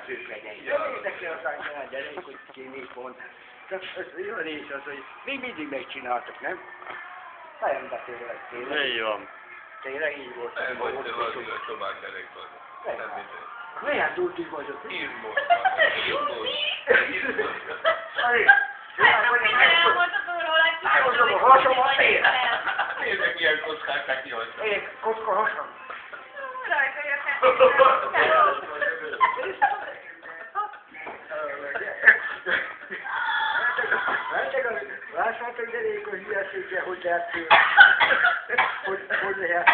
szűk legyen. Nézzek le aztán a gyerek, hogy ki mit mond. Ez jó rész az, hogy még mindig megcsináltak, nem? Nagyon betérlek tényleg. Így van. Tényleg így volt. Nem vagy te valami a Csomák elég vagy. Nem minden. Milyen túltig vagyok? Írmos. Elhozom a hasomat tényleg. Nézd meg, milyen kockákat kihagytam. Én kocka hasam. Rajta jöttem. Lássátok, gyerék, hogy hülyeséggel, hogy lehet hogy lehet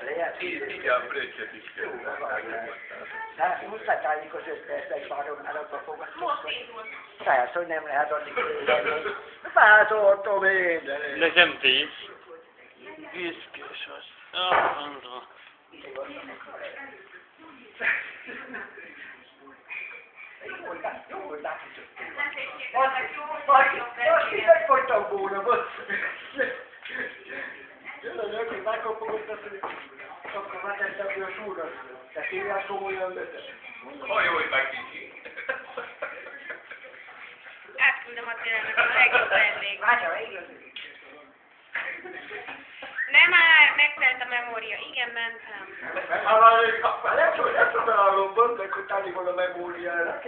lehet. Így a bröccset is kell. Hát, muszájtáljék az 5 percben, várom, állapba fogadtam. Most indult. Persze, hogy nem lehet addig lenni. Váltottam én, de Nekem 10. Büszkés vagy. Mondom. Jó voltál, azt így megfogytam volna, most. Jön, hogy megkapogott azt, hogy akkor vetettem ki a súrat. De tényleg komolyan vetett. Hajolj meg kicsi. Átküldöm a tényleg a legjobb vendég. Várja, igaz. Nem már, megtelt a memória. Igen, mentem. Nem csodálom, mondták, hogy tányi van a memóriára.